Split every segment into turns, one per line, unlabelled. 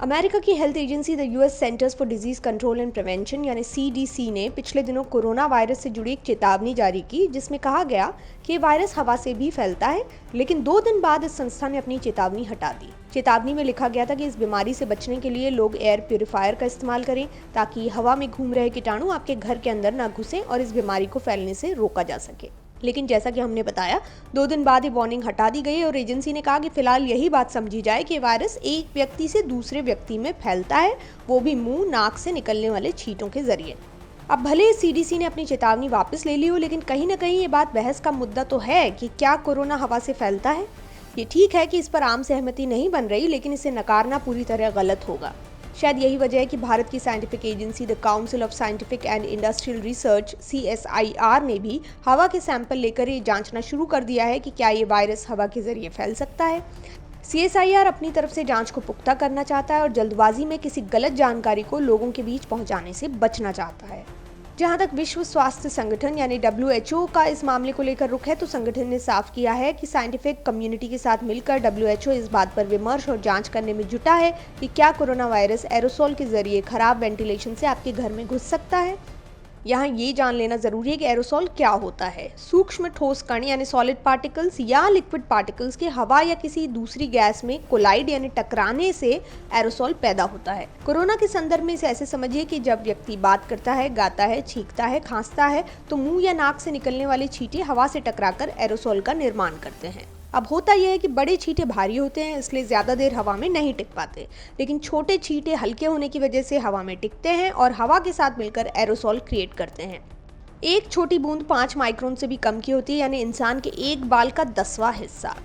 America की health agency the US centres for disease control and prevention यानी CDC ने पिछले दिनों कोरोना वायरस से जुड़ी एक चेतावनी जारी की, जिसमें कहा गया कि ये वायरस हवा से भी फैलता है। लेकिन 2 दिन बाद इस संस्था ने अपनी चेतावनी हटा दी। चेतावनी में लिखा गया था कि इस बीमारी से बचने के लिए लोग एयर प्यूरिफायर का इस्तेमाल करें, ताकि हवा में घूम रहे कीटाणु आपके घर के अंदर ना घुसें और इस बीमारी को फैलने से रोका जा सके। लेकिन जैसा कि हमने बताया, 2 दिन बाद ये वार्निंग हटा दी गई और एजेंसी ने कहा कि फिलहाल यही बात समझी जाए कि वायरस एक व्यक्ति से दूसरे व्यक्ति में फैलता है, वो भी मुंह नाक से निकलने वाले छींटों के जरिए। अब भले सीडीसी ने अपनी चेतावनी वापस ले ली हो, लेकिन कहीं ना कहीं ये बात बहस का मुद्दा तो है कि क्या कोरोना हवा से फैलता है। ये ठीक है कि इस पर आम सहमति नहीं बन रही, लेकिन इसे नकारना पूरी तरह गलत होगा। शायद यही वजह है कि भारत की scientific agency the council of scientific and industrial research CSIR ने भी हवा के सैंपल लेकर ये जांचना शुरू कर दिया है कि क्या ये वायरस हवा के जरिए फैल सकता है। CSIR अपनी तरफ से जांच को पुख्ता करना चाहता है और जल्दबाजी में किसी गलत जानकारी को लोगों के बीच पहुंचाने से बचना चाहता है। जहां तक विश्व स्वास्थ्य संगठन यानी WHO का इस मामले को लेकर रुख है, तो संगठन ने साफ किया है कि साइंटिफिक कम्युनिटी के साथ मिलकर WHO इस बात पर विमर्श और जांच करने में जुटा है कि क्या कोरोना वायरस एरोसोल के जरिए खराब वेंटिलेशन से आपके घर में घुस सकता है। यहाँ ये जान लेना जरूरी है कि एरोसोल क्या होता है। सूक्ष्म ठोस कण यानी सॉलिड पार्टिकल्स या लिक्विड पार्टिकल्स के हवा या किसी दूसरी गैस में कोलाइड यानी टकराने से एरोसोल पैदा होता है। कोरोना के संदर्भ में इसे ऐसे समझिए कि जब व्यक्ति बात करता है, गाता है, छींकता है, खांसता है, तो मुंह या नाक से निकलने वाले छींटे हवा से टकराकर एरोसोल का निर्माण करते हैं। अब होता यह है कि बड़े छींटे भारी होते हैं, इसलिए ज़्यादा देर हवा में नहीं टिक पाते, लेकिन छोटे छींटे हल्के होने की वजह से हवा में टिकते हैं और हवा के साथ मिलकर एरोसोल क्रिएट करते हैं। एक छोटी बूंद 5 माइक्रोन से भी कम की होती है, यानी इंसान के एक बाल का 10वां हिस्सा।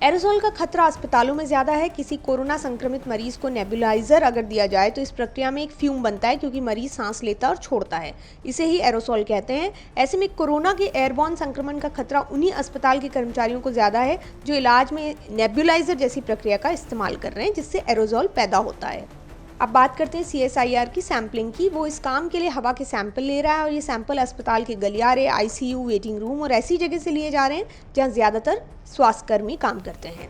एरोसोल का खतरा अस्पतालों में ज़्यादा है। किसी कोरोना संक्रमित मरीज को नेबुलाइजर अगर दिया जाए तो इस प्रक्रिया में एक फ्यूम बनता है, क्योंकि मरीज सांस लेता और छोड़ता है। इसे ही एरोसोल कहते हैं। ऐसे में कोरोना के एयरबॉर्न संक्रमण का खतरा उन्हीं अस्पताल के कर्मचारियों को ज़्यादा है जो इलाज में नेबुलाइजर जैसी प्रक्रिया का इस्तेमाल कर रहे हैं, जिससे एरोसोल पैदा होता है। अब बात करते हैं CSIR की सैम्पलिंग की। वो इस काम के लिए हवा के सैंपल ले रहा है और ये सैंपल अस्पताल के गलियारे, ICU, वेटिंग रूम और ऐसी जगह से लिए जा रहे हैं जहाँ ज़्यादातर स्वास्थ्यकर्मी काम करते हैं।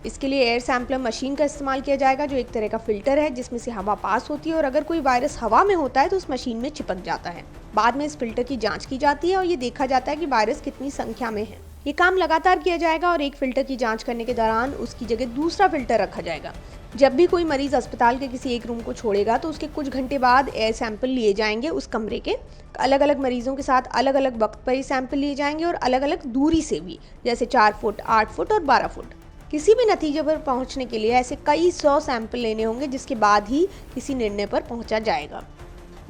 इसके लिए एयर सैम्पलर मशीन का इस्तेमाल किया जाएगा, जो एक तरह का फिल्टर है जिसमें से हवा पास होती है और अगर कोई वायरस हवा में होता है तो उस मशीन में चिपक जाता है। बाद में इस फिल्टर की जाँच की जाती है और ये देखा जाता है कि वायरस कितनी संख्या में है। ये काम लगातार किया जाएगा और एक फिल्टर की जांच करने के दौरान उसकी जगह दूसरा फिल्टर रखा जाएगा। जब भी कोई मरीज अस्पताल के किसी एक रूम को छोड़ेगा तो उसके कुछ घंटे बाद एयर सैंपल लिए जाएंगे उस कमरे के। अलग अलग मरीजों के साथ अलग अलग वक्त पर ये सैंपल लिए जाएंगे और अलग अलग दूरी से भी, जैसे 4 फुट, 8 फुट और 12 फुट। किसी भी नतीजे पर पहुंचने के लिए ऐसे कई 100 सैंपल लेने होंगे, जिसके बाद ही किसी निर्णय पर पहुंचा जाएगा।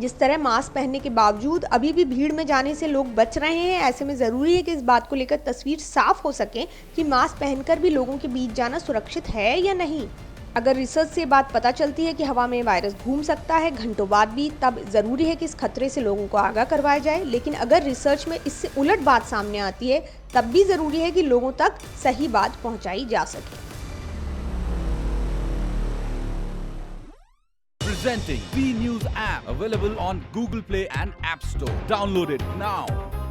जिस तरह मास्क पहनने के बावजूद अभी भी भीड़ में जाने से लोग बच रहे हैं, ऐसे में ज़रूरी है कि इस बात को लेकर तस्वीर साफ हो सके कि मास्क पहनकर भी लोगों के बीच जाना सुरक्षित है या नहीं। अगर रिसर्च से बात पता चलती है कि हवा में वायरस घूम सकता है घंटों बाद भी, तब ज़रूरी है कि इस खतरे से लोगों को आगाह करवाया जाए। लेकिन अगर रिसर्च में इससे उलट बात सामने आती है, तब भी ज़रूरी है कि लोगों तक सही बात पहुँचाई जा सके।
Presenting B News app, available on Google Play and App Store. Download it now.